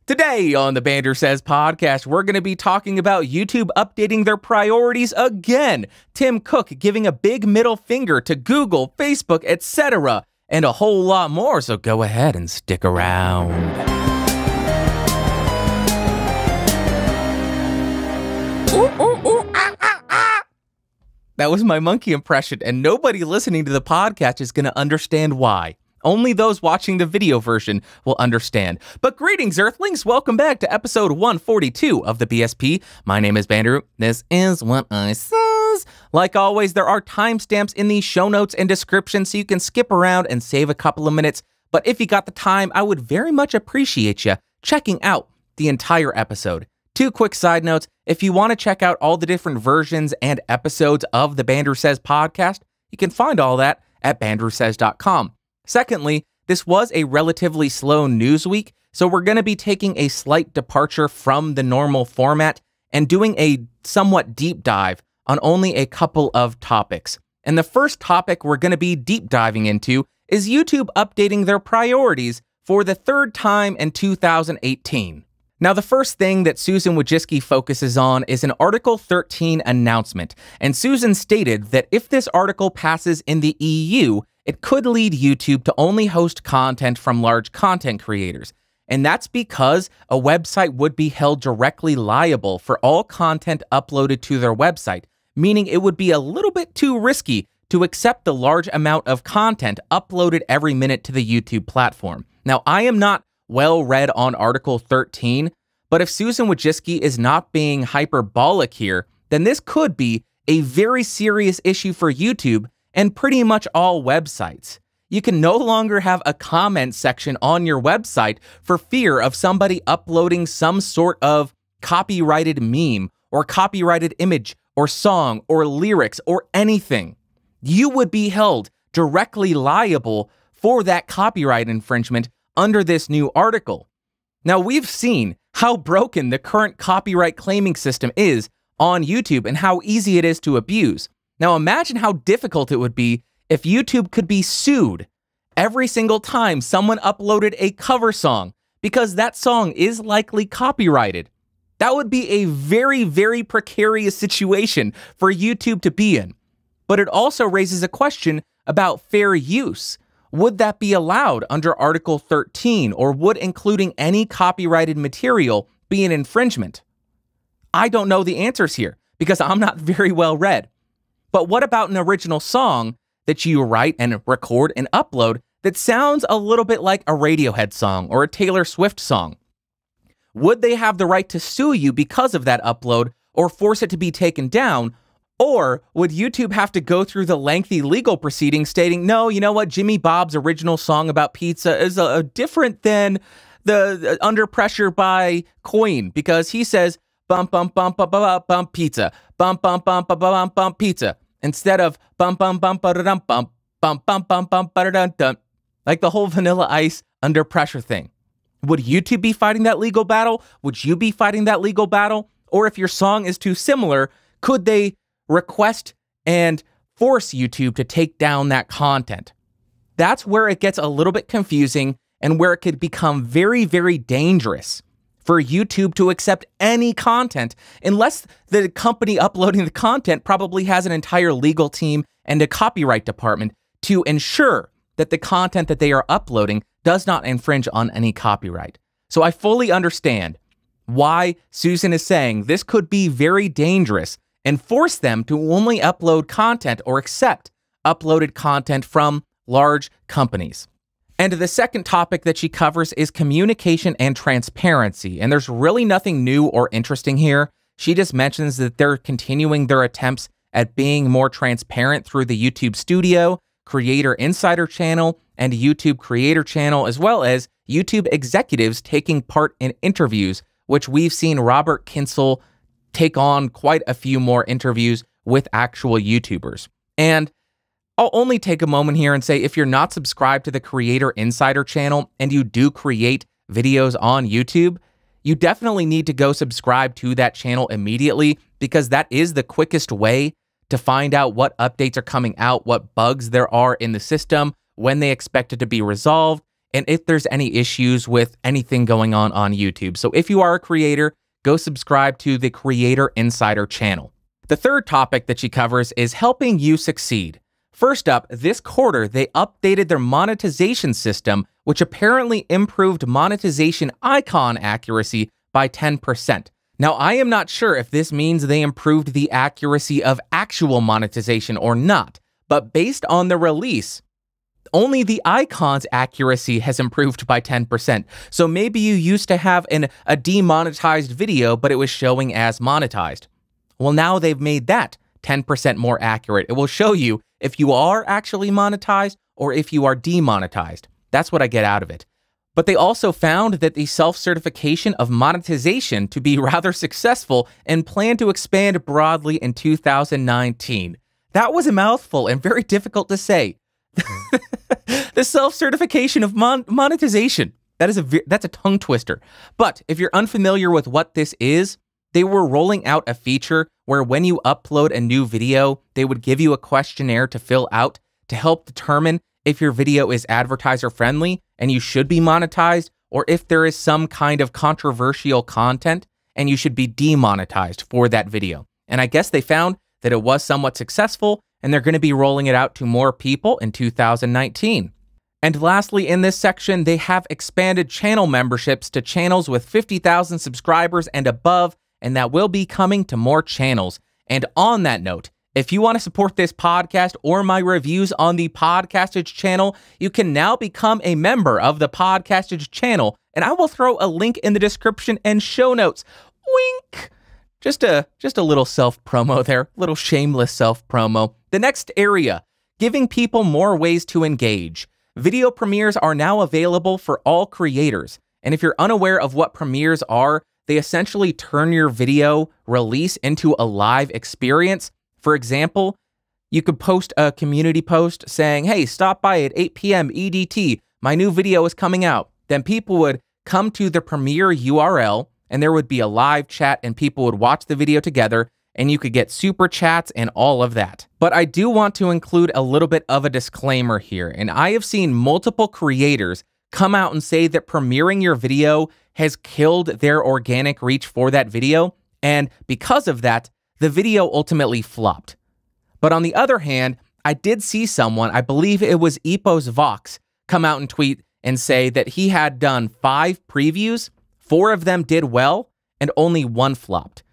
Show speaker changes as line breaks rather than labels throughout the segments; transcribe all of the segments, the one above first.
Today on the Bandrew Says podcast, we're going to be talking about YouTube updating their priorities again, Tim Cook giving a big middle finger to Google, Facebook, etc., and a whole lot more, so go ahead and stick around. That was my monkey impression, and nobody listening to the podcast is going to understand why. Only those watching the video version will understand. But greetings, Earthlings! Welcome back to episode 142 of the BSP. My name is Bandrew. This is what I says. Like always, there are timestamps in the show notes and description, so you can skip around and save a couple of minutes. But if you got the time, I would very much appreciate you checking out the entire episode. Two quick side notes. If you want to check out all the different versions and episodes of the Bandrew Says podcast, you can find all that at bandrewsays.com. Secondly, this was a relatively slow news week, so we're going to be taking a slight departure from the normal format and doing a somewhat deep dive on only a couple of topics. And the first topic we're going to be deep diving into is YouTube updating their priorities for the third time in 2018. Now, the first thing that Susan Wojcicki focuses on is an Article 13 announcement, and Susan stated that if this article passes in the EU, it could lead YouTube to only host content from large content creators. And that's because a website would be held directly liable for all content uploaded to their website, meaning it would be a little bit too risky to accept the large amount of content uploaded every minute to the YouTube platform. Now, I am not well read on Article 13, but if Susan Wojcicki is not being hyperbolic here, then this could be a very serious issue for YouTube and pretty much all websites. You can no longer have a comment section on your website for fear of somebody uploading some sort of copyrighted meme or copyrighted image or song or lyrics or anything. You would be held directly liable for that copyright infringement under this new article. Now, we've seen how broken the current copyright claiming system is on YouTube and how easy it is to abuse. Now imagine how difficult it would be if YouTube could be sued every single time someone uploaded a cover song because that song is likely copyrighted. That would be a very, very precarious situation for YouTube to be in. But it also raises a question about fair use. Would that be allowed under Article 13, or would including any copyrighted material be an infringement? I don't know the answers here because I'm not very well read. But what about an original song that you write and record and upload that sounds a little bit like a Radiohead song or a Taylor Swift song? Would they have the right to sue you because of that upload or force it to be taken down? Or would YouTube have to go through the lengthy legal proceedings stating, no, you know what, Jimmy Bob's original song about pizza is different than the Under Pressure by Queen because he says, bump, bump, bump, bump, bump, bump, pizza. Bump, bump, bump, bump, bump, bump, pizza. Instead of bump, bump, bump, ba-da-dum, bump, bump, bump, bump, bump, ba-da-dum-dum. Like the whole Vanilla Ice Under Pressure thing. Would YouTube be fighting that legal battle? Would you be fighting that legal battle? Or if your song is too similar, could they request and force YouTube to take down that content? That's where it gets a little bit confusing and where it could become very, very dangerous for YouTube to accept any content unless the company uploading the content probably has an entire legal team and a copyright department to ensure that the content that they are uploading does not infringe on any copyright. So I fully understand why Susan is saying this could be very dangerous and force them to only upload content or accept uploaded content from large companies. And the second topic that she covers is communication and transparency. And there's really nothing new or interesting here. She just mentions that they're continuing their attempts at being more transparent through the YouTube Studio, Creator Insider channel, and YouTube Creator channel, as well as YouTube executives taking part in interviews, which we've seen Robert Kinsel take on quite a few more interviews with actual YouTubers. And I'll only take a moment here and say if you're not subscribed to the Creator Insider channel and you do create videos on YouTube, you definitely need to go subscribe to that channel immediately because that is the quickest way to find out what updates are coming out, what bugs there are in the system, when they expect it to be resolved. and if there's any issues with anything going on YouTube. So if you are a creator, go subscribe to the Creator Insider channel. The third topic that she covers is helping you succeed. First up, this quarter, they updated their monetization system, which apparently improved monetization icon accuracy by 10%. Now, I am not sure if this means they improved the accuracy of actual monetization or not, but based on the release, only the icon's accuracy has improved by 10%. So maybe you used to have a demonetized video, but it was showing as monetized. Well, now they've made that 10% more accurate. It will show you if you are actually monetized or if you are demonetized. That's what I get out of it. But they also found that the self-certification of monetization to be rather successful and plan to expand broadly in 2019. That was a mouthful and very difficult to say. The self-certification of monetization. That's a tongue twister. But if you're unfamiliar with what this is, they were rolling out a feature where when you upload a new video, they would give you a questionnaire to fill out to help determine if your video is advertiser friendly and you should be monetized, or if there is some kind of controversial content and you should be demonetized for that video. And I guess they found that it was somewhat successful, and they're going to be rolling it out to more people in 2019. And lastly, in this section, they have expanded channel memberships to channels with 50,000 subscribers and above, and that will be coming to more channels. And on that note, if you want to support this podcast or my reviews on the Podcastage channel, you can now become a member of the Podcastage channel, and I will throw a link in the description and show notes. Wink! Just a little self-promo there, little shameless self-promo. The next area, giving people more ways to engage. Video premieres are now available for all creators, and if you're unaware of what premieres are, they essentially turn your video release into a live experience. For example, you could post a community post saying, hey, stop by at 8 p.m. EDT, my new video is coming out. Then people would come to the premiere URL, and there would be a live chat, and people would watch the video together, and you could get super chats and all of that. But I do want to include a little bit of a disclaimer here, and I have seen multiple creators come out and say that premiering your video has killed their organic reach for that video, and because of that, the video ultimately flopped. But on the other hand, I did see someone, I believe it was Epos Vox, come out and tweet and say that he had done 5 previews, 4 of them did well, and only 1 flopped.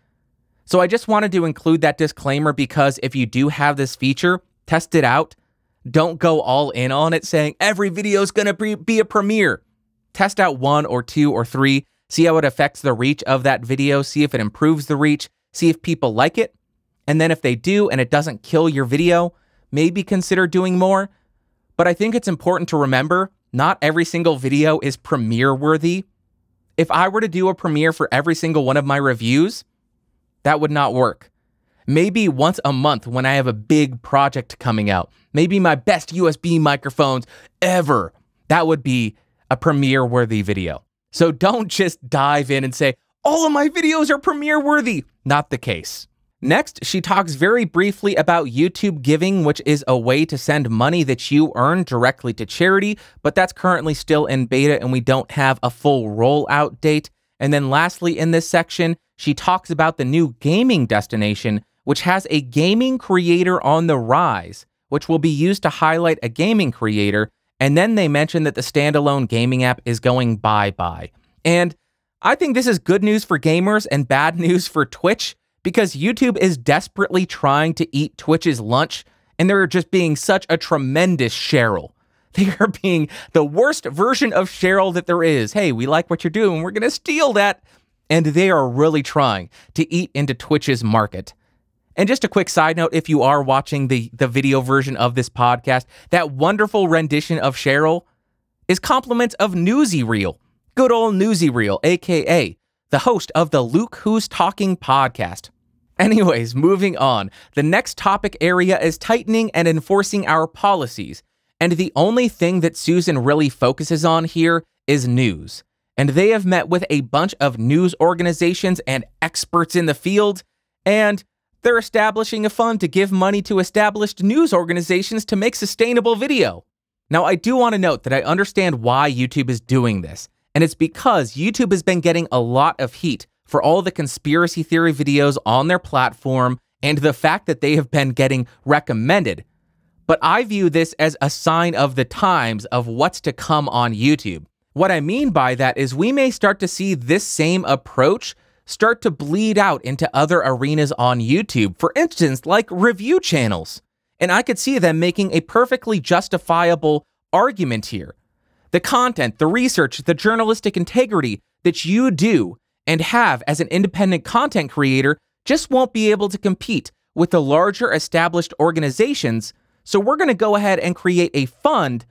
So I just wanted to include that disclaimer because if you do have this feature, test it out. Don't go all in on it saying every video is going to be a premiere. Test out 1 or 2 or 3, see how it affects the reach of that video, see if it improves the reach, see if people like it, and then if they do and it doesn't kill your video, maybe consider doing more. But I think it's important to remember, not every single video is premiere worthy. If I were to do a premiere for every single one of my reviews, that would not work. Maybe once a month when I have a big project coming out, maybe my best USB microphones ever, that would be a premiere worthy video. So don't just dive in and say, all of my videos are premiere worthy. Not the case. Next, she talks very briefly about YouTube Giving, which is a way to send money that you earn directly to charity, but that's currently still in beta and we don't have a full rollout date. And then lastly, in this section, she talks about the new gaming destination, which has a gaming creator on the rise, which will be used to highlight a gaming creator. And then they mention that the standalone gaming app is going bye-bye. And I think this is good news for gamers and bad news for Twitch, because YouTube is desperately trying to eat Twitch's lunch, and they're just being such a tremendous Cheryl. They are being the worst version of Cheryl that there is. Hey, we like what you're doing, we're going to steal that. And they are really trying to eat into Twitch's market. And just a quick side note, if you are watching the video version of this podcast, that wonderful rendition of Cheryl is compliments of Newsy Reel. Good old Newsy Reel, aka the host of the Luke Who's Talking podcast. Anyways, moving on. The next topic area is tightening and enforcing our policies. And the only thing that Susan really focuses on here is news. And they have met with a bunch of news organizations and experts in the field, and they're establishing a fund to give money to established news organizations to make sustainable video. Now, I do want to note that I understand why YouTube is doing this, and it's because YouTube has been getting a lot of heat for all the conspiracy theory videos on their platform and the fact that they have been getting recommended. But I view this as a sign of the times of what's to come on YouTube. What I mean by that is we may start to see this same approach start to bleed out into other arenas on YouTube, for instance, like review channels. And I could see them making a perfectly justifiable argument here. The content, the research, the journalistic integrity that you do and have as an independent content creator just won't be able to compete with the larger established organizations. So we're going to go ahead and create a fund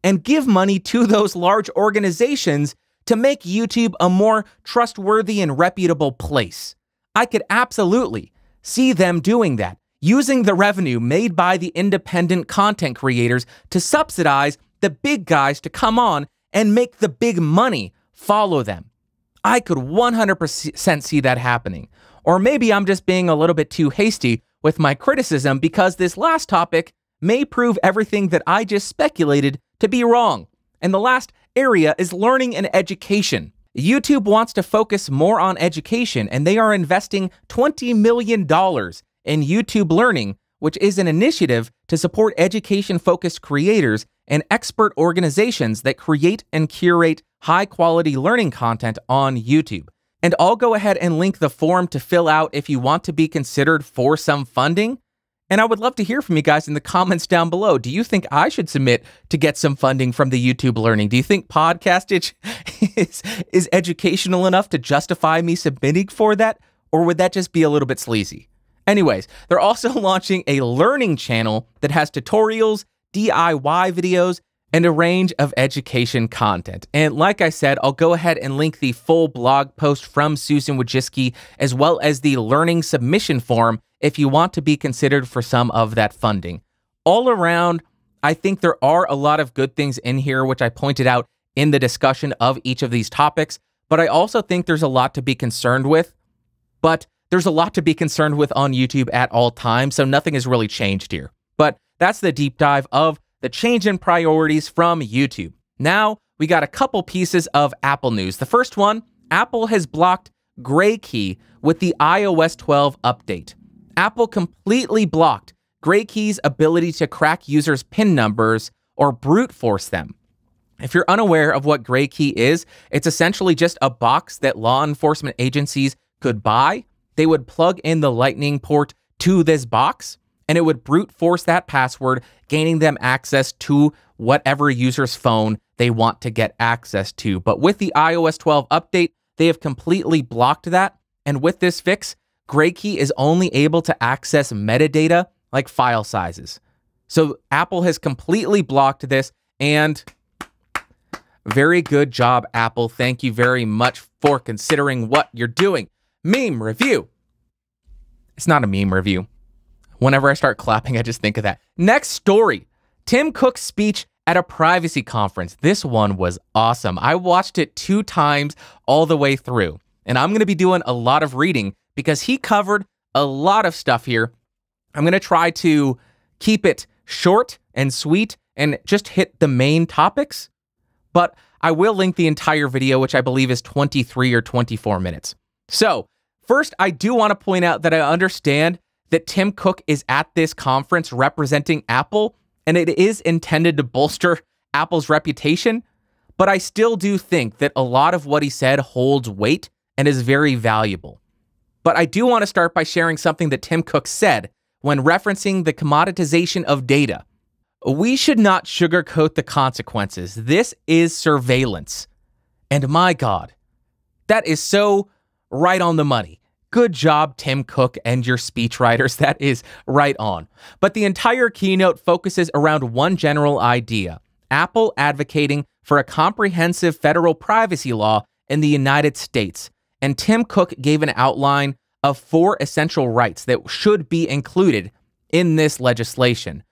and give money to those large organizations to make YouTube a more trustworthy and reputable place. I could absolutely see them doing that, using the revenue made by the independent content creators to subsidize the big guys to come on and make the big money follow them. I could 100% see that happening. Or maybe I'm just being a little bit too hasty with my criticism because this last topic may prove everything that I just speculated to be wrong. And the last area is learning and education. YouTube wants to focus more on education, and they are investing $20 million in YouTube Learning, which is an initiative to support education-focused creators and expert organizations that create and curate high-quality learning content on YouTube. And I'll go ahead and link the form to fill out if you want to be considered for some funding. And I would love to hear from you guys in the comments down below. Do you think I should submit to get some funding from the YouTube Learning? Do you think Podcastage is educational enough to justify me submitting for that? Or would that just be a little bit sleazy? Anyways, they're also launching a learning channel that has tutorials, DIY videos, and a range of education content. And like I said, I'll go ahead and link the full blog post from Susan Wojcicki, as well as the learning submission form if you want to be considered for some of that funding. All around, I think there are a lot of good things in here, which I pointed out in the discussion of each of these topics, but I also think there's a lot to be concerned with. But there's a lot to be concerned with on YouTube at all times, so nothing has really changed here. But that's the deep dive of the change in priorities from YouTube. Now, we got a couple pieces of Apple news. The first one, Apple has blocked Gray Key with the iOS 12 update. Apple completely blocked Gray Key's ability to crack users' PIN numbers or brute force them. If you're unaware of what Gray Key is, it's essentially just a box that law enforcement agencies could buy. They would plug in the Lightning port to this box, and it would brute force that password, gaining them access to whatever user's phone they want to get access to. But with the iOS 12 update, they have completely blocked that. And with this fix, Gray Key is only able to access metadata like file sizes. So Apple has completely blocked this, and very good job, Apple. Thank you very much for considering what you're doing. Meme review. It's not a meme review. Whenever I start clapping, I just think of that. Next story. Tim Cook's speech at a privacy conference. This one was awesome. I watched it 2 times all the way through. And I'm going to be doing a lot of reading because he covered a lot of stuff here. I'm going to try to keep it short and sweet and just hit the main topics. But I will link the entire video, which I believe is 23 or 24 minutes. So first, I do want to point out that I understand that Tim Cook is at this conference representing Apple, and it is intended to bolster Apple's reputation, but I still do think that a lot of what he said holds weight and is very valuable. But I do want to start by sharing something that Tim Cook said when referencing the commoditization of data. We should not sugarcoat the consequences. This is surveillance. And my God, that is so right on the money. Good job, Tim Cook and your speechwriters. That is right on. But the entire keynote focuses around one general idea: Apple advocating for a comprehensive federal privacy law in the United States. And Tim Cook gave an outline of 4 essential rights that should be included in this legislation.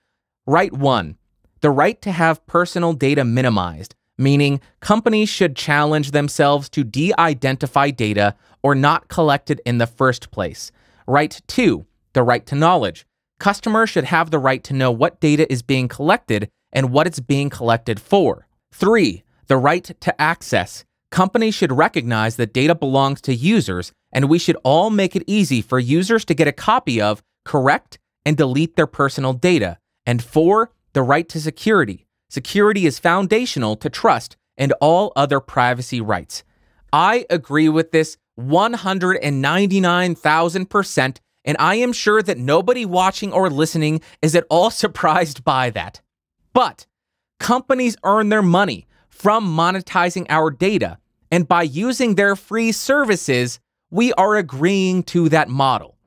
Right 1, the right to have personal data minimized, meaning companies should challenge themselves to de-identify data or not collect it in the first place. Right 2, the right to knowledge. Customers should have the right to know what data is being collected and what it's being collected for. 3. The right to access. Companies should recognize that data belongs to users, and we should all make it easy for users to get a copy of, correct, and delete their personal data. And 4. The right to security. Security is foundational to trust and all other privacy rights. I agree with this 199,000%, and I am sure that nobody watching or listening is at all surprised by that. But companies earn their money from monetizing our data, and by using their free services, we are agreeing to that model.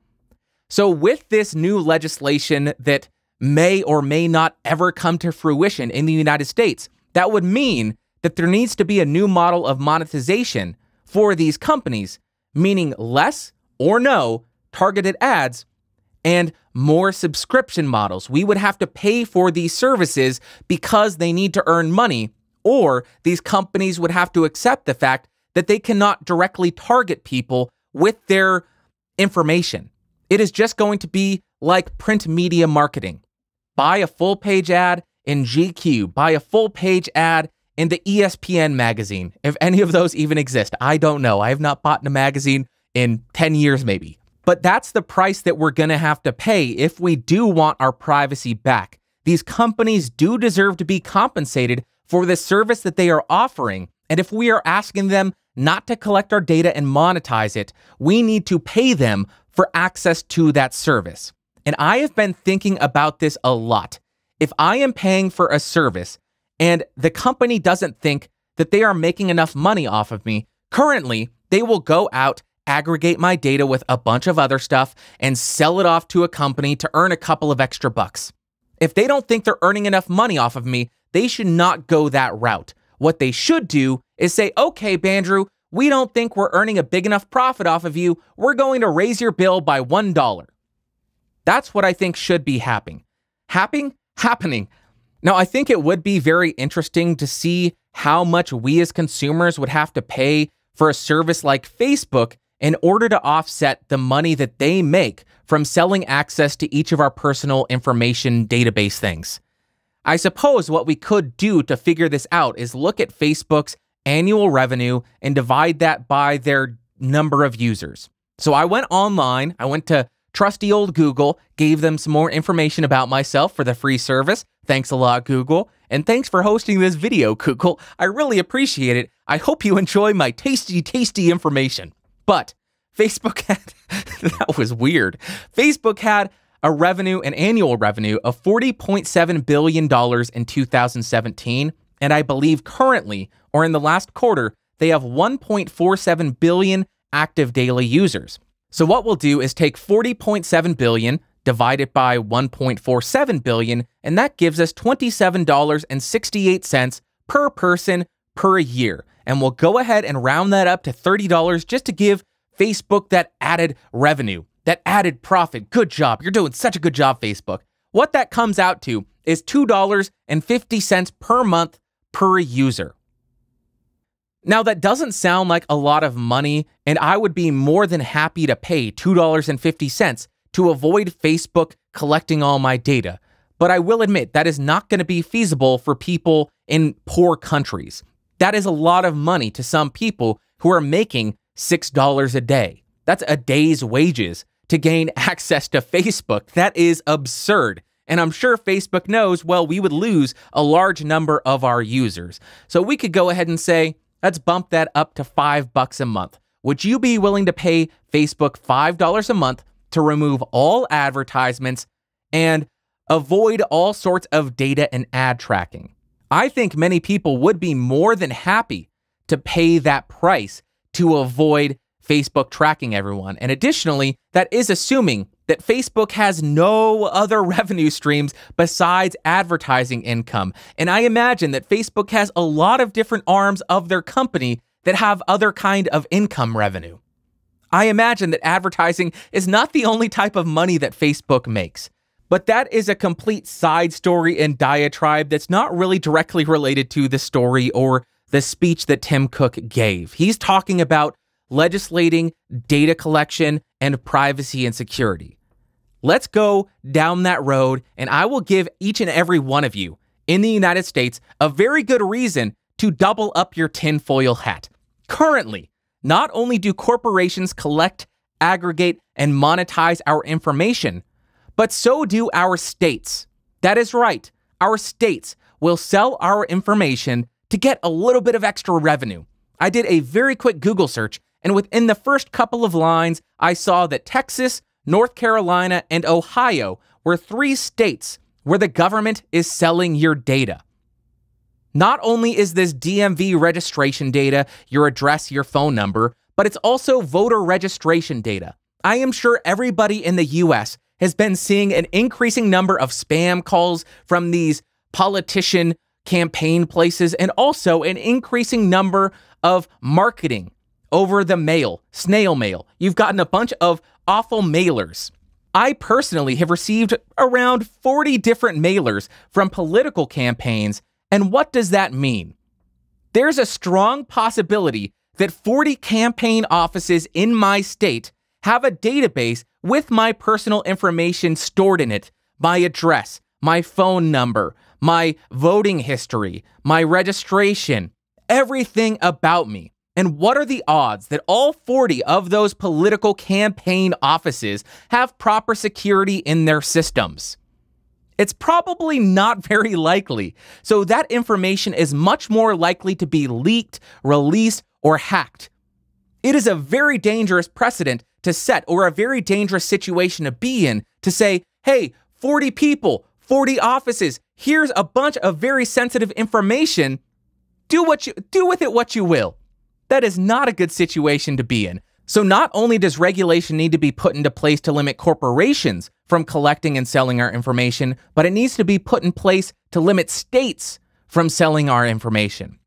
So with this new legislation that may or may not ever come to fruition in the United States, that would mean that there needs to be a new model of monetization for these companies, meaning less or no targeted ads and more subscription models. We would have to pay for these services because they need to earn money, or these companies would have to accept the fact that they cannot directly target people with their information. It is just going to be like print media marketing. Buy a full page ad in GQ, buy a full page ad in the ESPN magazine. If any of those even exist, I don't know. I have not bought a magazine in 10 years maybe. But that's the price that we're going to have to pay if we do want our privacy back. These companies do deserve to be compensated for the service that they are offering. And if we are asking them not to collect our data and monetize it, we need to pay them for access to that service. And I have been thinking about this a lot. If I am paying for a service and the company doesn't think that they are making enough money off of me, currently, they will go out, aggregate my data with a bunch of other stuff, and sell it off to a company to earn a couple of extra bucks. If they don't think they're earning enough money off of me, they should not go that route. What they should do is say, okay, Bandrew, we don't think we're earning a big enough profit off of you. We're going to raise your bill by $1. That's what I think should be happening. Now, I think it would be very interesting to see how much we as consumers would have to pay for a service like Facebook in order to offset the money that they make from selling access to each of our personal information database things. I suppose what we could do to figure this out is look at Facebook's annual revenue and divide that by their number of users. So I went online, I went to trusty old Google, gave them some more information about myself for the free service. Thanks a lot, Google. And thanks for hosting this video, Google. I really appreciate it. I hope you enjoy my tasty, tasty information. But Facebook had, that was weird. Facebook had an annual revenue of $40.7 billion in 2017. And I believe currently, or in the last quarter, they have 1.47 billion active daily users. So what we'll do is take 40.7 billion, divide it by 1.47 billion, and that gives us $27.68 per person per year. And we'll go ahead and round that up to $30 just to give Facebook that added revenue, that added profit. Good job. You're doing such a good job, Facebook. What that comes out to is $2.50 per month per user. Now, that doesn't sound like a lot of money, and I would be more than happy to pay $2.50 to avoid Facebook collecting all my data. But I will admit that is not going to be feasible for people in poor countries. That is a lot of money to some people who are making $6 a day. That's a day's wages to gain access to Facebook. That is absurd. And I'm sure Facebook knows, well, we would lose a large number of our users. So we could go ahead and say, let's bump that up to $5 a month. Would you be willing to pay Facebook $5 a month to remove all advertisements and avoid all sorts of data and ad tracking? I think many people would be more than happy to pay that price to avoid Facebook tracking everyone. And additionally, that is assuming that Facebook has no other revenue streams besides advertising income. And I imagine that Facebook has a lot of different arms of their company that have other kind of income revenue. I imagine that advertising is not the only type of money that Facebook makes. But that is a complete side story and diatribe that's not really directly related to the story or the speech that Tim Cook gave. He's talking about legislating data collection and privacy and security. Let's go down that road, and I will give each and every one of you in the United States a very good reason to double up your tinfoil hat. Currently, not only do corporations collect, aggregate, and monetize our information, but so do our states. That is right. Our states will sell our information to get a little bit of extra revenue. I did a very quick Google search, and within the first couple of lines, I saw that Texas, North Carolina, and Ohio were 3 states where the government is selling your data. Not only is this DMV registration data, your address, your phone number, but it's also voter registration data. I am sure everybody in the US has been seeing an increasing number of spam calls from these politician campaign places, and also an increasing number of marketing over the mail, snail mail. You've gotten a bunch of awful mailers. I personally have received around 40 different mailers from political campaigns, and what does that mean? There's a strong possibility that 40 campaign offices in my state have a database with my personal information stored in it, my address, my phone number, my voting history, my registration, everything about me. And what are the odds that all 40 of those political campaign offices have proper security in their systems? It's probably not very likely. So that information is much more likely to be leaked, released, or hacked. It is a very dangerous precedent to set, or a very dangerous situation to be in, to say, hey, 40 people, 40 offices, here's a bunch of very sensitive information. Do with it what you will. That is not a good situation to be in. So not only does regulation need to be put into place to limit corporations from collecting and selling our information, but it needs to be put in place to limit states from selling our information.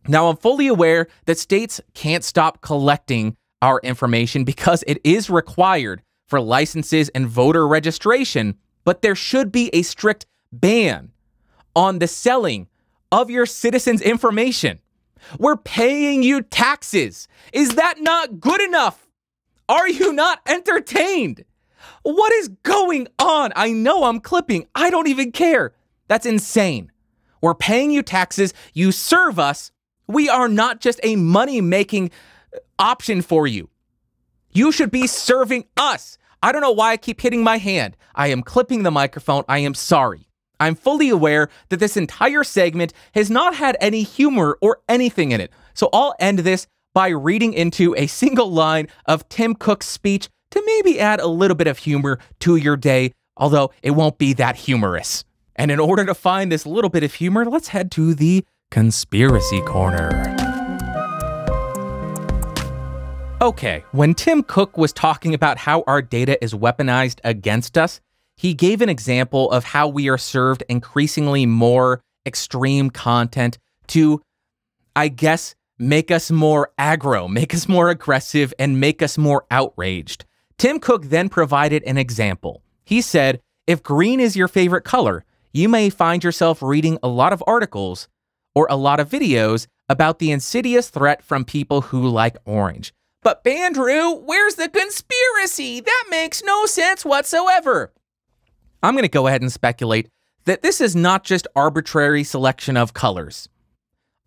Now, I'm fully aware that states can't stop collecting our information because it is required for licenses and voter registration, but there should be a strict ban on the selling of your citizens' information. We're paying you taxes. Is that not good enough? Are you not entertained? What is going on? I know I'm clipping. I don't even care. That's insane. We're paying you taxes. You serve us. We are not just a money-making option for you. You should be serving us. I don't know why I keep hitting my hand. I am clipping the microphone. I am sorry. I'm fully aware that this entire segment has not had any humor or anything in it. So I'll end this by reading into a single line of Tim Cook's speech to maybe add a little bit of humor to your day, although it won't be that humorous. And in order to find this little bit of humor, let's head to the Conspiracy Corner. Okay, when Tim Cook was talking about how our data is weaponized against us, he gave an example of how we are served increasingly more extreme content to, I guess, make us more aggro, make us more aggressive, and make us more outraged. Tim Cook then provided an example. He said, if green is your favorite color, you may find yourself reading a lot of articles or a lot of videos about the insidious threat from people who like orange. But Bandrew, where's the conspiracy? That makes no sense whatsoever. I'm going to go ahead and speculate that this is not just arbitrary selection of colors.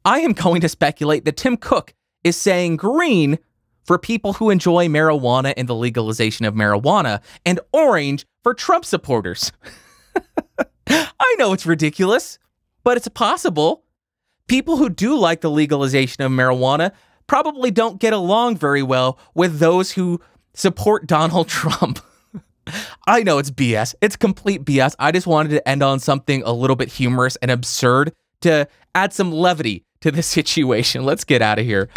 I am going to speculate that Tim Cook is saying green for people who enjoy marijuana and the legalization of marijuana, and orange for Trump supporters. I know it's ridiculous, but it's possible. People who do like the legalization of marijuana probably don't get along very well with those who support Donald Trump. I know it's BS. It's complete BS. I just wanted to end on something a little bit humorous and absurd to add some levity to the situation. Let's get out of here.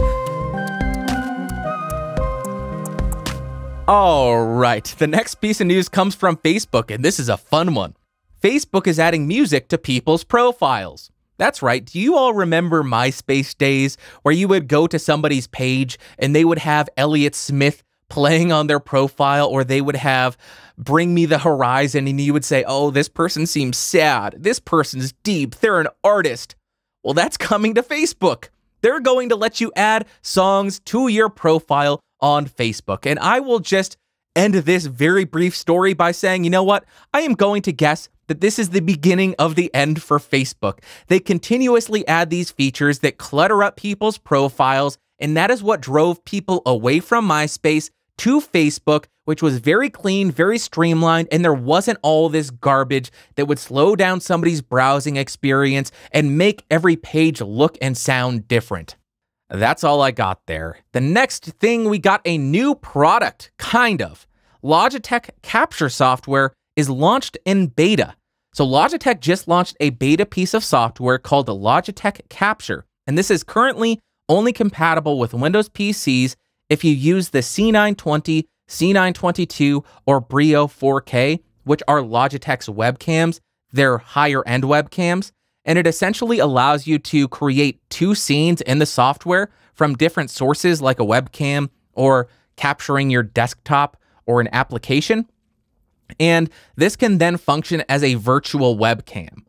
All right, the next piece of news comes from Facebook, and this is a fun one. Facebook is adding music to people's profiles. That's right. Do you all remember MySpace days where you would go to somebody's page and they would have Elliott Smith playing on their profile, or they would have Bring Me the Horizon, and you would say, oh, this person seems sad. This person's deep. They're an artist. Well, that's coming to Facebook. They're going to let you add songs to your profile on Facebook. And I will just end this very brief story by saying, you know what? I am going to guess that this is the beginning of the end for Facebook. They continuously add these features that clutter up people's profiles, and that is what drove people away from MySpace to Facebook, which was very clean, very streamlined, and there wasn't all this garbage that would slow down somebody's browsing experience and make every page look and sound different. That's all I got there. The next thing, we got a new product, kind of. Logitech capture software is launched in beta. So Logitech just launched a beta piece of software called the Logitech Capture, and this is currently only compatible with Windows PCs if you use the C920, C922, or Brio 4K, which are Logitech's webcams. They're higher-end webcams, and it essentially allows you to create two scenes in the software from different sources like a webcam or capturing your desktop or an application. And this can then function as a virtual webcam.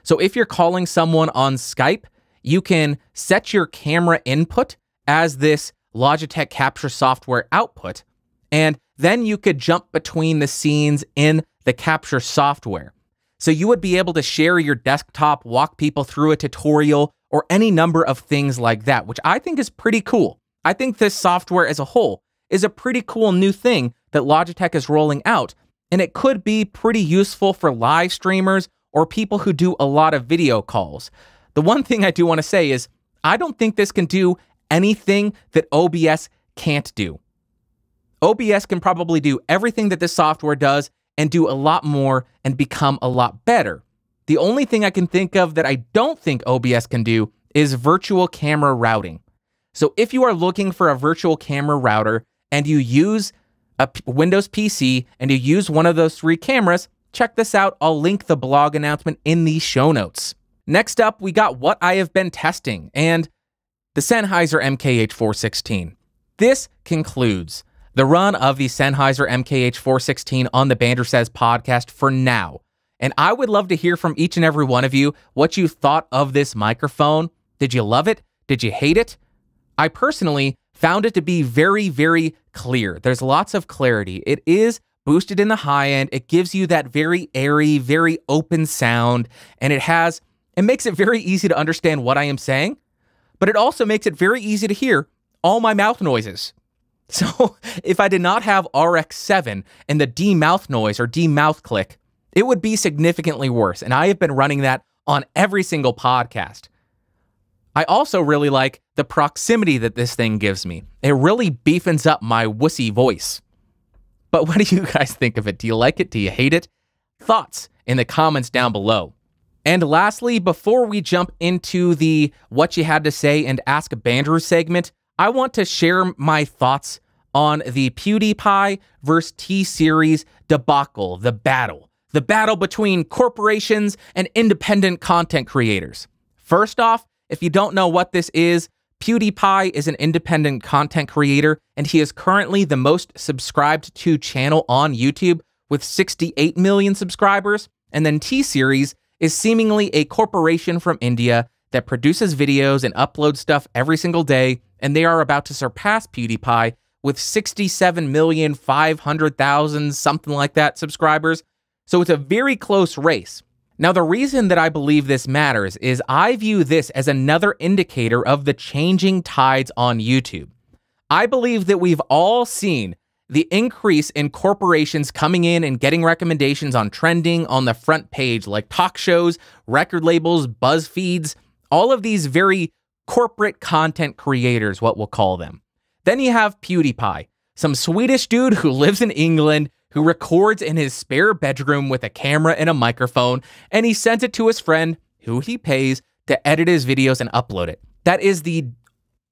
So if you're calling someone on Skype, you can set your camera input as this Logitech Capture software output, and then you could jump between the scenes in the Capture software. So you would be able to share your desktop, walk people through a tutorial, or any number of things like that, which I think is pretty cool. I think this software as a whole is a pretty cool new thing that Logitech is rolling out, and it could be pretty useful for live streamers or people who do a lot of video calls. The one thing I do want to say is I don't think this can do anything that OBS can't do. OBS can probably do everything that this software does and do a lot more and become a lot better. The only thing I can think of that I don't think OBS can do is virtual camera routing. So if you are looking for a virtual camera router and you use a Windows PC and you use one of those 3 cameras, check this out. I'll link the blog announcement in the show notes. Next up, we got what I have been testing and the Sennheiser MKH416. This concludes the run of the Sennheiser MKH416 on the Bandrew Says podcast for now. And I would love to hear from each and every one of you what you thought of this microphone. Did you love it? Did you hate it? I personally found it to be very, very clear. There's lots of clarity. It is boosted in the high end. It gives you that very airy, very open sound, and it makes it very easy to understand what I am saying, but it also makes it very easy to hear all my mouth noises. So if I did not have RX7 and the D-mouth noise or D-mouth click, it would be significantly worse, and I have been running that on every single podcast. I also really like the proximity that this thing gives me. It really beefens up my wussy voice. But what do you guys think of it? Do you like it? Do you hate it? Thoughts in the comments down below. And lastly, before we jump into the What You Had to Say and Ask Bandrew segment, I want to share my thoughts on the PewDiePie versus T-Series debacle, the battle between corporations and independent content creators. First off, if you don't know what this is, PewDiePie is an independent content creator, and he is currently the most subscribed to channel on YouTube with 68 million subscribers. And then T-Series is seemingly a corporation from India that produces videos and uploads stuff every single day, and they are about to surpass PewDiePie with 67,500,000, something like that, subscribers. So it's a very close race. Now, the reason that I believe this matters is I view this as another indicator of the changing tides on YouTube. I believe that we've all seen the increase in corporations coming in and getting recommendations on trending on the front page, like talk shows, record labels, BuzzFeeds, all of these very corporate content creators, what we'll call them. Then you have PewDiePie, some Swedish dude who lives in England, who records in his spare bedroom with a camera and a microphone, and he sends it to his friend, who he pays, to edit his videos and upload it. That is the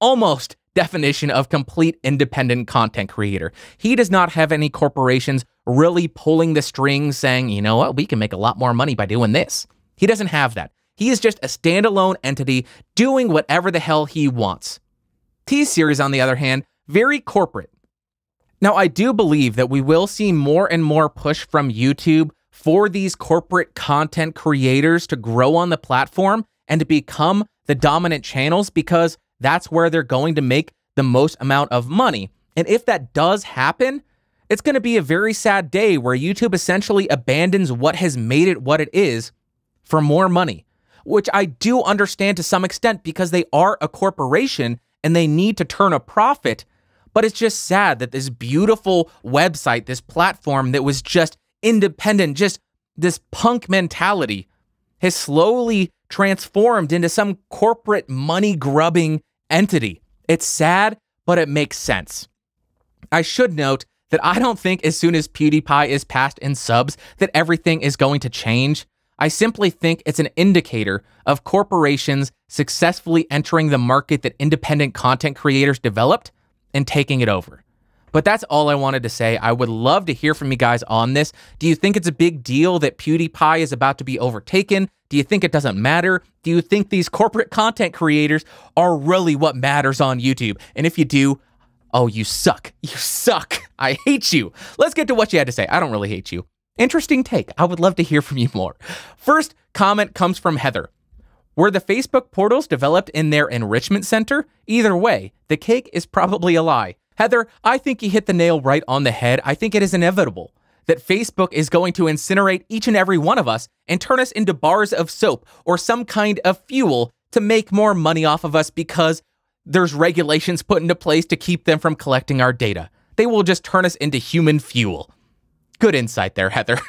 almost definition of complete independent content creator. He does not have any corporations really pulling the strings saying, you know what, we can make a lot more money by doing this. He doesn't have that. He is just a standalone entity doing whatever the hell he wants. T-Series, on the other hand, very corporate. Now, I do believe that we will see more and more push from YouTube for these corporate content creators to grow on the platform and to become the dominant channels, because that's where they're going to make the most amount of money. And if that does happen, It's going to be a very sad day where YouTube essentially abandons what has made it what it is for more money, which I do understand to some extent because they are a corporation and they need to turn a profit. But it's just sad that this beautiful website, this platform that was just independent, just this punk mentality, has slowly transformed into some corporate money-grubbing entity. It's sad, but it makes sense. I should note that I don't think as soon as PewDiePie is passed in subs that everything is going to change. I simply think it's an indicator of corporations successfully entering the market that independent content creators developed and taking it over. But that's all I wanted to say. I would love to hear from you guys on this. Do you think it's a big deal that PewDiePie is about to be overtaken? Do you think it doesn't matter? Do you think these corporate content creators are really what matters on YouTube? And if you do, oh, you suck. You suck. I hate you. Let's get to what you had to say. I don't really hate you. Interesting take. I would love to hear from you more. First comment comes from Heather. Were the Facebook portals developed in their enrichment center? Either way, the cake is probably a lie. Heather, I think you hit the nail right on the head. I think it is inevitable that Facebook is going to incinerate each and every one of us and turn us into bars of soap or some kind of fuel to make more money off of us because there's regulations put into place to keep them from collecting our data. They will just turn us into human fuel. Good insight there, Heather.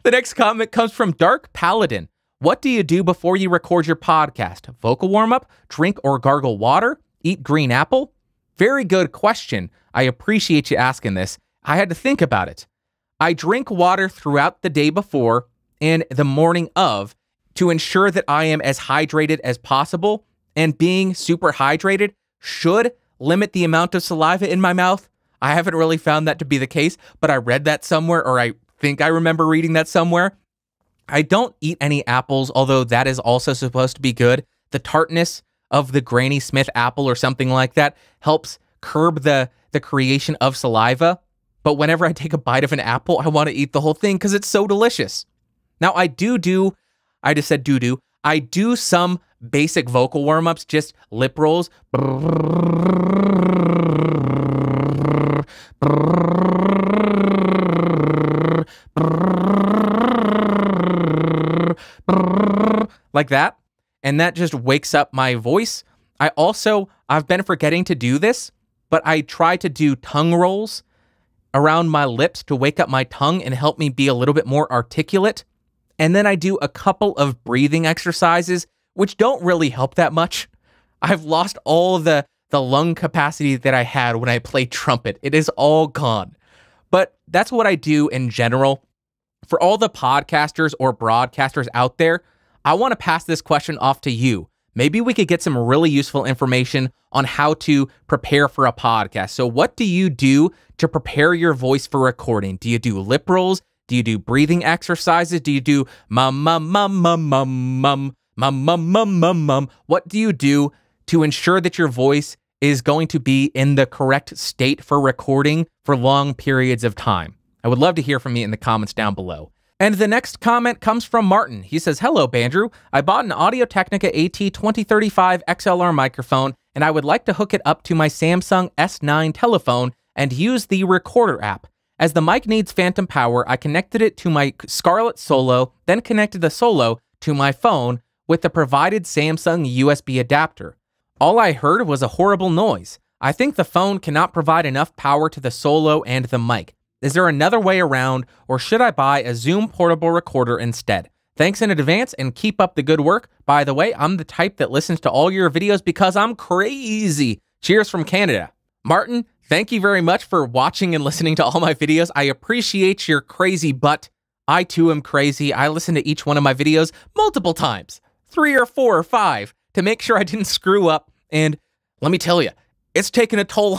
The next comment comes from Dark Paladin. What do you do before you record your podcast? Vocal warm-up, drink or gargle water, eat green apple? Very good question. I appreciate you asking this. I had to think about it. I drink water throughout the day before and the morning of to ensure that I am as hydrated as possible, and being super hydrated should limit the amount of saliva in my mouth. I haven't really found that to be the case, but I read that somewhere, or I think I remember reading that somewhere. I don't eat any apples, although that is also supposed to be good. The tartness of the Granny Smith apple or something like that helps curb the creation of saliva. But whenever I take a bite of an apple, I want to eat the whole thing because it's so delicious. Now, I do some basic vocal warm-ups, just lip rolls. Like that. And that just wakes up my voice. I've been forgetting to do this, but I try to do tongue rolls around my lips to wake up my tongue and help me be a little bit more articulate. And then I do a couple of breathing exercises, which don't really help that much. I've lost all the lung capacity that I had when I played trumpet. It is all gone. But that's what I do in general. For all the podcasters or broadcasters out there, I want to pass this question off to you. Maybe we could get some really useful information on how to prepare for a podcast. So what do you do to prepare your voice for recording? Do you do lip rolls? Do you do breathing exercises? Do you do mum, mum, mum, mum, mum, mum, mum, mum, mum, mum, mum? What do you do to ensure that your voice is going to be in the correct state for recording for long periods of time? I would love to hear from you in the comments down below. And the next comment comes from Martin. He says, hello, Bandrew. I bought an Audio-Technica AT2035 XLR microphone, and I would like to hook it up to my Samsung S9 telephone and use the recorder app. As the mic needs phantom power, I connected it to my Scarlett Solo, then connected the Solo to my phone with the provided Samsung USB adapter. All I heard was a horrible noise. I think the phone cannot provide enough power to the Solo and the mic. Is there another way around, or should I buy a Zoom portable recorder instead? Thanks in advance and keep up the good work. By the way, I'm the type that listens to all your videos because I'm crazy. Cheers from Canada. Martin, thank you very much for watching and listening to all my videos. I appreciate your crazy butt. I too am crazy. I listen to each one of my videos multiple times, 3 or 4 or 5, to make sure I didn't screw up. And let me tell you, it's taken a toll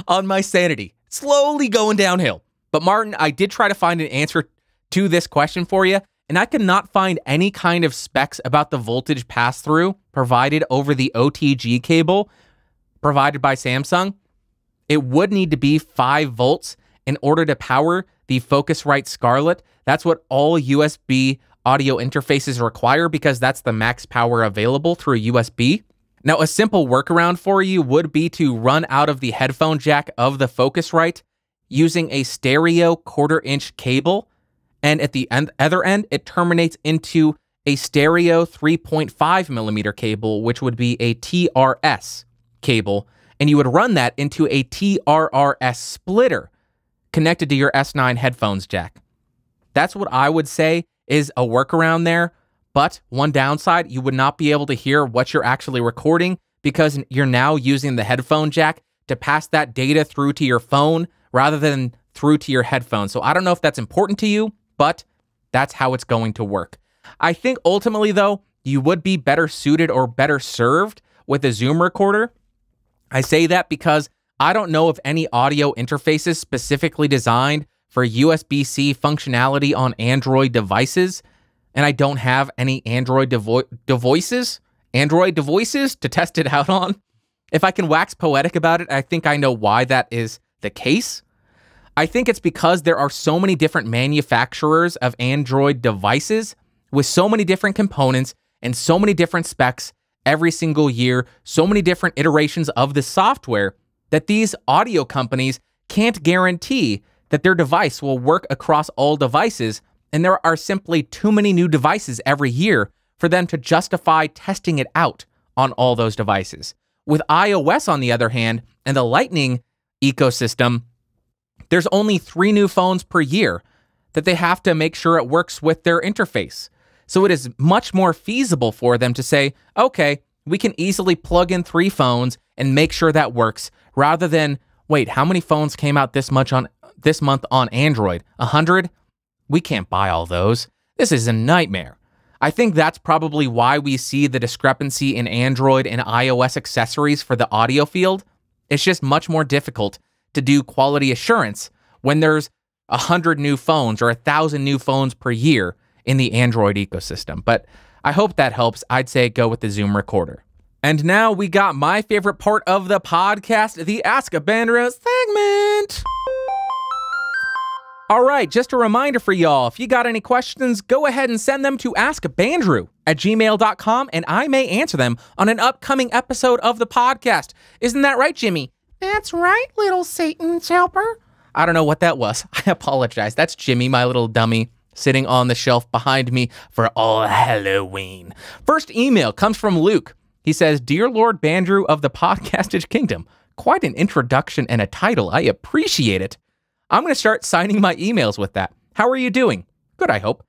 on my sanity. Slowly going downhill. But Martin, I did try to find an answer to this question for you, and I could not find any kind of specs about the voltage pass-through provided over the OTG cable provided by Samsung. It would need to be 5 volts in order to power the Focusrite Scarlett. That's what all USB audio interfaces require because that's the max power available through USB. Now, a simple workaround for you would be to run out of the headphone jack of the Focusrite, using a stereo 1/4-inch cable, and at the other end, it terminates into a stereo 3.5 millimeter cable, which would be a TRS cable, and you would run that into a TRRS splitter connected to your S9 headphones jack. That's what I would say is a workaround there, but one downside, you would not be able to hear what you're actually recording because you're now using the headphone jack to pass that data through to your phone rather than through to your headphones. So I don't know if that's important to you, but that's how it's going to work. I think ultimately, though, you would be better suited or better served with a Zoom recorder. I say that because I don't know of any audio interfaces specifically designed for USB-C functionality on Android devices, and I don't have any Android devices to test it out on. If I can wax poetic about it, I think I know why that is the case. I think it's because there are so many different manufacturers of Android devices with so many different components and so many different specs every single year, so many different iterations of the software, that these audio companies can't guarantee that their device will work across all devices, and there are simply too many new devices every year for them to justify testing it out on all those devices. With iOS, on the other hand, and the Lightning ecosystem, there's only 3 new phones per year that they have to make sure it works with their interface. So it is much more feasible for them to say, okay, we can easily plug in 3 phones and make sure that works, rather than, wait, how many phones came out this month on Android? 100? We can't buy all those. This is a nightmare. I think that's probably why we see the discrepancy in Android and iOS accessories for the audio field. It's just much more difficult to do quality assurance when there's 100 new phones or 1,000 new phones per year in the Android ecosystem. But I hope that helps. I'd say go with the Zoom recorder. And now we got my favorite part of the podcast, the AskBandrew segment. All right, just a reminder for y'all, if you got any questions, go ahead and send them to askbandrew@gmail.com, and I may answer them on an upcoming episode of the podcast. Isn't that right, Jimmy? That's right, little Satan's helper. I don't know what that was. I apologize. That's Jimmy, my little dummy, sitting on the shelf behind me for all Halloween. First email comes from Luke. He says, "Dear Lord Bandrew of the Podcastage Kingdom, quite an introduction and a title. I appreciate it. I'm going to start signing my emails with that. How are you doing? Good, I hope.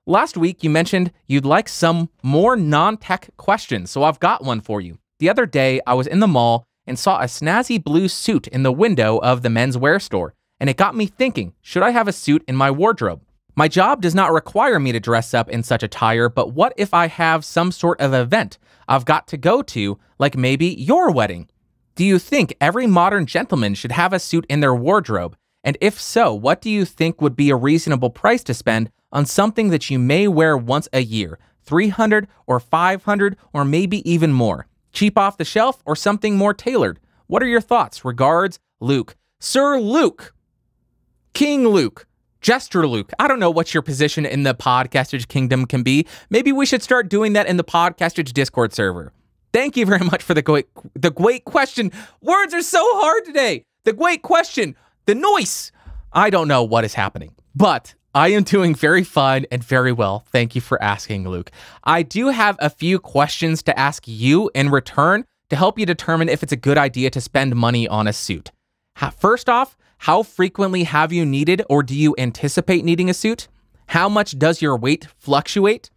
Last week, you mentioned you'd like some more non-tech questions, so I've got one for you. The other day, I was in the mall and saw a snazzy blue suit in the window of the menswear store, and it got me thinking, should I have a suit in my wardrobe? My job does not require me to dress up in such attire, but what if I have some sort of event I've got to go to, like maybe your wedding? Do you think every modern gentleman should have a suit in their wardrobe? And if so, what do you think would be a reasonable price to spend on something that you may wear once a year? $300 or $500 or maybe even more? Cheap off the shelf or something more tailored? What are your thoughts? Regards, Luke." Sir Luke. King Luke. Jester Luke. I don't know what your position in the Podcastage Kingdom can be. Maybe we should start doing that in the Podcastage Discord server. Thank you very much for the great question. Words are so hard today. The great question. The noise. I don't know what is happening, but I am doing very fine and very well. Thank you for asking, Luke. I do have a few questions to ask you in return to help you determine if it's a good idea to spend money on a suit. First off, how frequently have you needed or do you anticipate needing a suit? How much does your weight fluctuate?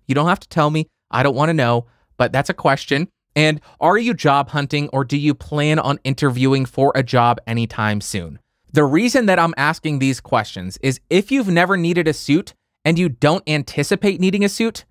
You don't have to tell me. I don't want to know, but that's a question. And are you job hunting or do you plan on interviewing for a job anytime soon? The reason that I'm asking these questions is if you've never needed a suit and you don't anticipate needing a suit,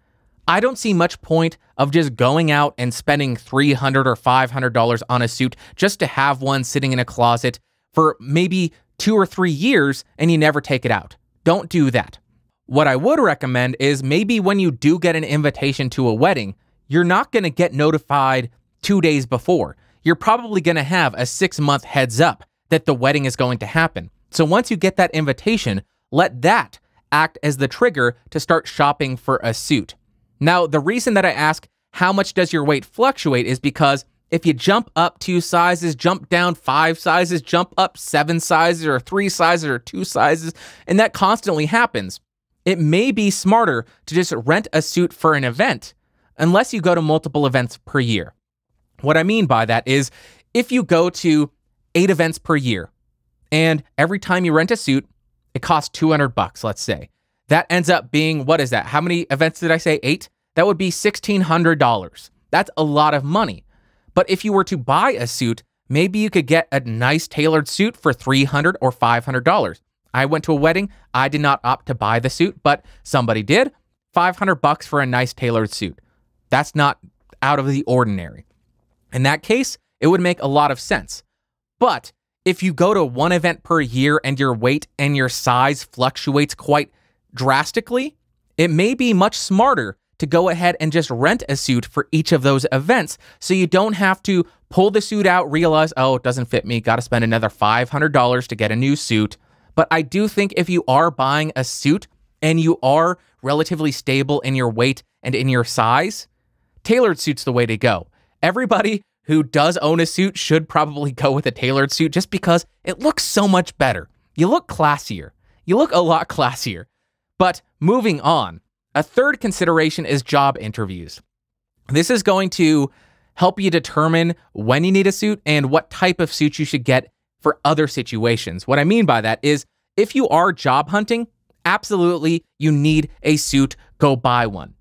I don't see much point of just going out and spending $300 or $500 on a suit just to have one sitting in a closet for maybe 2 or 3 years and you never take it out. Don't do that. What I would recommend is maybe when you do get an invitation to a wedding, you're not going to get notified 2 days before. You're probably going to have a 6-month heads up that the wedding is going to happen. So once you get that invitation, let that act as the trigger to start shopping for a suit. Now, the reason that I ask how much does your weight fluctuate is because if you jump up 2 sizes, jump down 5 sizes, jump up 7 sizes or 3 sizes or 2 sizes, and that constantly happens, it may be smarter to just rent a suit for an event, unless you go to multiple events per year. What I mean by that is, if you go to 8 events per year, and every time you rent a suit, it costs $200, let's say. That ends up being, what is that? How many events did I say? 8? That would be $1,600. That's a lot of money. But if you were to buy a suit, maybe you could get a nice tailored suit for $300 or $500. I went to a wedding. I did not opt to buy the suit, but somebody did. $500 for a nice tailored suit. That's not out of the ordinary. In that case, it would make a lot of sense. But if you go to 1 event per year and your weight and your size fluctuates quite drastically, it may be much smarter to go ahead and just rent a suit for each of those events, so you don't have to pull the suit out, realize, oh, it doesn't fit me, got to spend another $500 to get a new suit. But I do think if you are buying a suit and you are relatively stable in your weight and in your size, tailored suit's the way to go. Everybody who does own a suit should probably go with a tailored suit just because it looks so much better. You look classier. You look a lot classier. But moving on, a third consideration is job interviews. This is going to help you determine when you need a suit and what type of suit you should get for other situations. What I mean by that is, if you are job hunting, absolutely you need a suit, go buy one.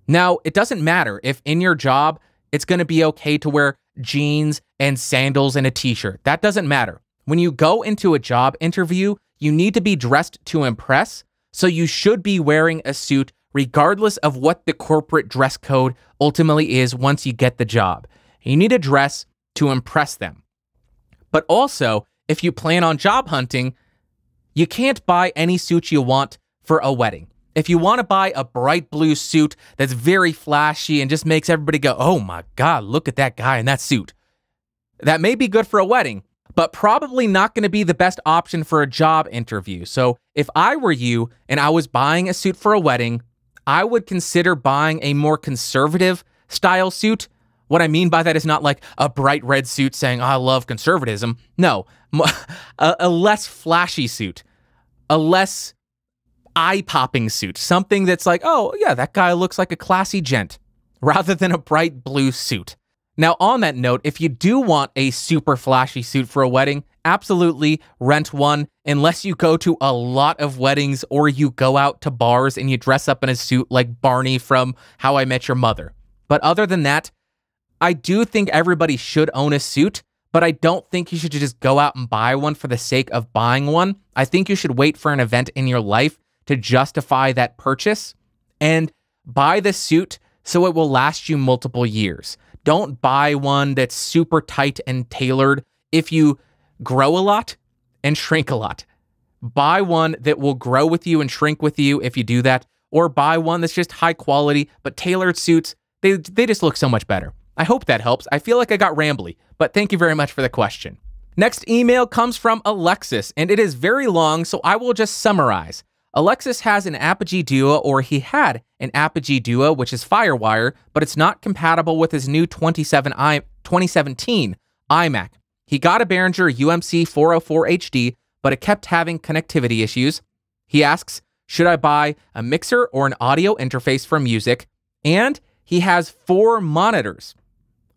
Now, it doesn't matter if in your job, it's going to be okay to wear jeans and sandals and a t-shirt. That doesn't matter. When you go into a job interview, you need to be dressed to impress, so you should be wearing a suit regardless of what the corporate dress code ultimately is once you get the job. You need to dress to impress them. But also, if you plan on job hunting, you can't buy any suit you want for a wedding. If you want to buy a bright blue suit that's very flashy and just makes everybody go, oh my God, look at that guy in that suit, that may be good for a wedding, but probably not going to be the best option for a job interview. So if I were you and I was buying a suit for a wedding, I would consider buying a more conservative style suit. What I mean by that is not like a bright red suit saying, oh, I love conservatism. No, a less flashy suit, a less eye-popping suit, something that's like, oh yeah, that guy looks like a classy gent, rather than a bright blue suit. Now, on that note, if you do want a super flashy suit for a wedding, absolutely rent one, unless you go to a lot of weddings or you go out to bars and you dress up in a suit like Barney from How I Met Your Mother. But other than that, I do think everybody should own a suit, but I don't think you should just go out and buy one for the sake of buying one. I think you should wait for an event in your life to justify that purchase and buy the suit so it will last you multiple years. Don't buy one that's super tight and tailored if you grow a lot and shrink a lot. Buy one that will grow with you and shrink with you if you do that, or buy one that's just high quality, but tailored suits, they just look so much better. I hope that helps. I feel like I got rambly, but thank you very much for the question. Next email comes from Alexis, and it is very long, so I will just summarize. Alexis has an Apogee Duo, or he had an Apogee Duo, which is Firewire, but it's not compatible with his new 2017 iMac. He got a Behringer UMC 404 HD, but it kept having connectivity issues. He asks, should I buy a mixer or an audio interface for music? And he has 4 monitors.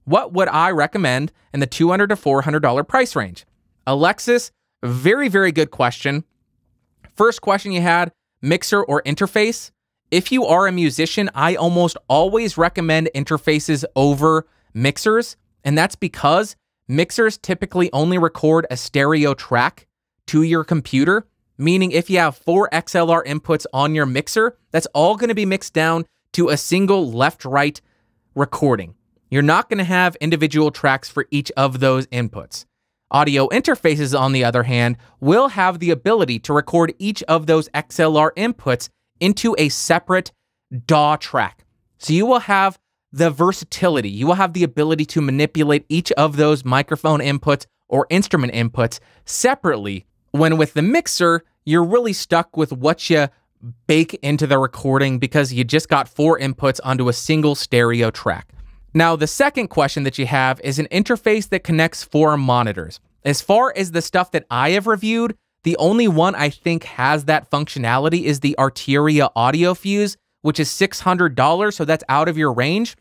What would I recommend in the $200 to $400 price range? Alexis, very, very good question. First question you had, mixer or interface? If you are a musician, I almost always recommend interfaces over mixers, and that's because mixers typically only record a stereo track to your computer, meaning if you have 4 XLR inputs on your mixer, that's all going to be mixed down to a single left-right recording. You're not going to have individual tracks for each of those inputs. Audio interfaces, on the other hand, will have the ability to record each of those XLR inputs into a separate DAW track. So you will have the versatility. You will have the ability to manipulate each of those microphone inputs or instrument inputs separately, when with the mixer, you're really stuck with what you bake into the recording because you just got 4 inputs onto a single stereo track. Now, the second question that you have is an interface that connects 4 monitors. As far as the stuff that I have reviewed, the only one I think has that functionality is the Arteria Audio Fuse, which is $600, so that's out of your range.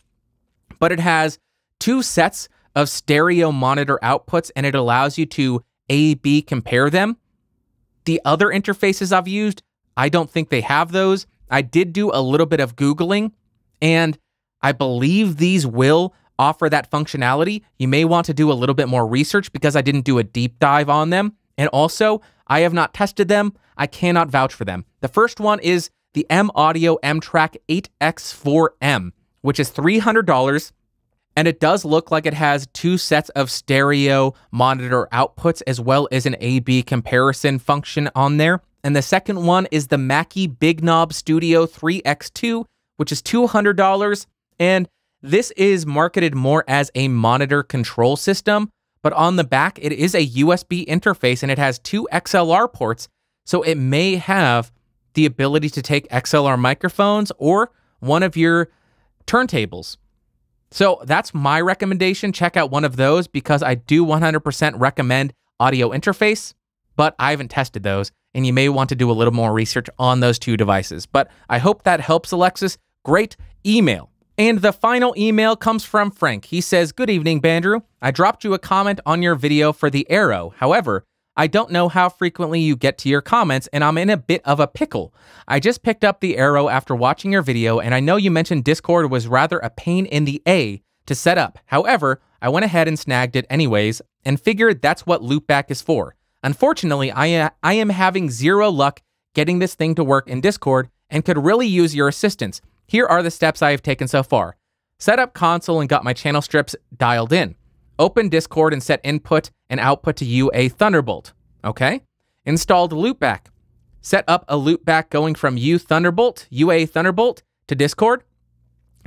But it has 2 sets of stereo monitor outputs, and it allows you to A/B compare them. The other interfaces I've used, I don't think they have those. I did do a little bit of Googling, and I believe these will offer that functionality. You may want to do a little bit more research because I didn't do a deep dive on them. And also, I have not tested them. I cannot vouch for them. The first one is the M-Audio M-Track 8X4M, which is $300. And it does look like it has 2 sets of stereo monitor outputs as well as an A/B comparison function on there. And the second one is the Mackie Big Knob Studio 3X2, which is $200. And this is marketed more as a monitor control system, but on the back, it is a USB interface and it has 2 XLR ports. So it may have the ability to take XLR microphones or one of your turntables. So that's my recommendation. Check out one of those because I do 100% recommend audio interface, but I haven't tested those. And you may want to do a little more research on those 2 devices. But I hope that helps, Alexis. Great email. And the final email comes from Frank. He says, "Good evening, Bandrew. I dropped you a comment on your video for the Arrow. However, I don't know how frequently you get to your comments, and I'm in a bit of a pickle. I just picked up the Arrow after watching your video, and I know you mentioned Discord was rather a pain in the A to set up. However, I went ahead and snagged it anyways, and figured that's what Loopback is for. Unfortunately, I am having 0 luck getting this thing to work in Discord, and could really use your assistance. Here are the steps I have taken so far. Set up console and got my channel strips dialed in. Open Discord and set input and output to UA Thunderbolt. Okay. Installed Loopback. Set up a Loopback going from UA Thunderbolt to Discord.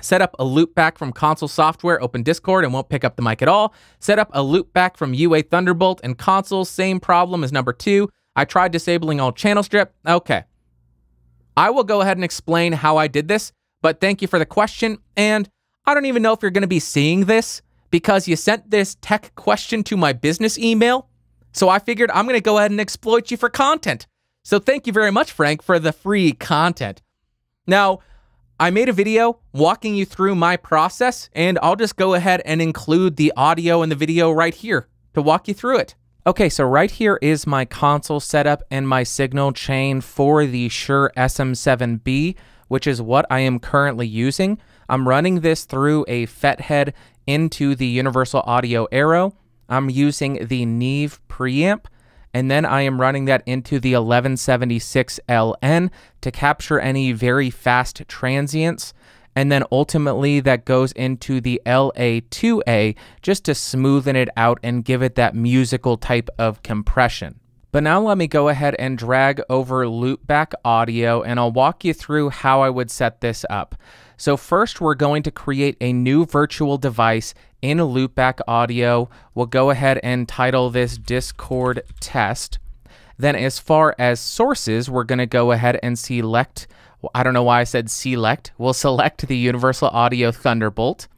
Set up a Loopback from console software, open Discord and won't pick up the mic at all. Set up a Loopback from UA Thunderbolt and console, same problem as number 2. I tried disabling all channel strip. Okay. I will go ahead and explain how I did this. But thank you for the question, and I don't even know if you're going to be seeing this because you sent this tech question to my business email, so I figured I'm going to go ahead and exploit you for content. So thank you very much, Frank, for the free content. Now, I made a video walking you through my process, and I'll just go ahead and include the audio and the video right here to walk you through it. Okay, so right here is my console setup and my signal chain for the Shure SM7B, which is what I am currently using. I'm running this through a FET head into the Universal Audio Arrow. I'm using the Neve preamp, and then I am running that into the 1176LN to capture any very fast transients, and then ultimately that goes into the LA2A just to smoothen it out and give it that musical type of compression. But now let me go ahead and drag over Loopback Audio, and I'll walk you through how I would set this up. So first, we're going to create a new virtual device in Loopback Audio. We'll go ahead and title this Discord Test. Then as far as sources, we're going to go ahead and select, I don't know why I said select. We'll select the Universal Audio Thunderbolt.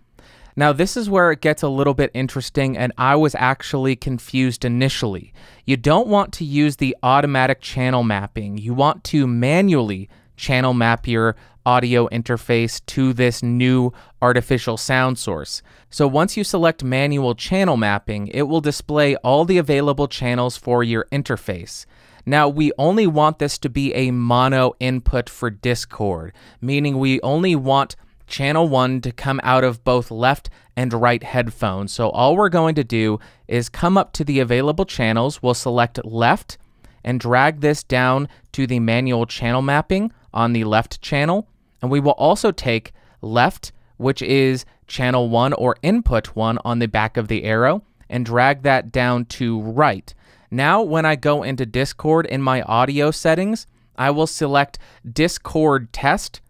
Now, this is where it gets a little bit interesting, and I was actually confused initially. You don't want to use the automatic channel mapping. You want to manually channel map your audio interface to this new artificial sound source. So once you select manual channel mapping, it will display all the available channels for your interface. Now, we only want this to be a mono input for Discord, meaning we only want channel 1 to come out of both left and right headphones. So all we're going to do is come up to the available channels. We'll select left and drag this down to the manual channel mapping on the left channel. And we will also take left, which is channel 1 or input 1 on the back of the arrow, and drag that down to right. Now, when I go into Discord in my audio settings, I will select Discord Test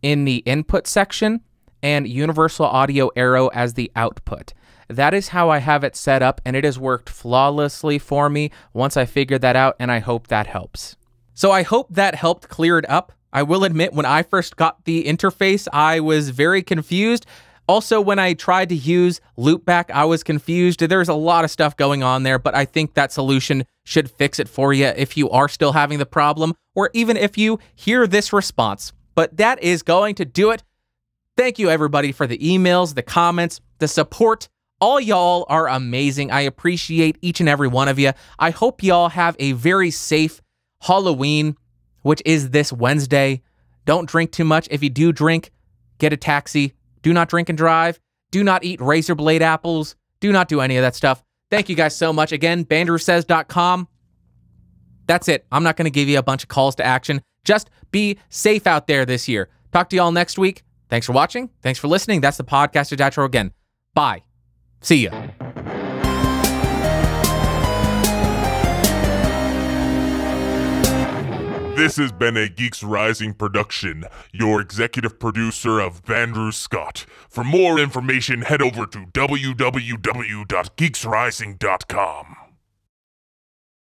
in the input section and Universal Audio Arrow as the output. That is how I have it set up, and it has worked flawlessly for me once I figured that out, and I hope that helps. So I hope that helped clear it up. I will admit, when I first got the interface, I was very confused. Also, when I tried to use Loopback, I was confused. There's a lot of stuff going on there, but I think that solution should fix it for you if you are still having the problem, or even if you hear this response. But that is going to do it. Thank you, everybody, for the emails, the comments, the support. All y'all are amazing. I appreciate each and every one of you. I hope y'all have a very safe Halloween, which is this Wednesday. Don't drink too much. If you do drink, get a taxi. Do not drink and drive. Do not eat razor blade apples. Do not do any of that stuff. Thank you guys so much. Again, bandrewsays.com. That's it. I'm not going to give you a bunch of calls to action. Just be safe out there this year. Talk to y'all next week. Thanks for watching. Thanks for listening. That's the Podcaster's Outro again. Bye. See ya.
This has been a Geeks Rising production, your executive producer of Bandrew Scott. For more information, head over to www.geeksrising.com.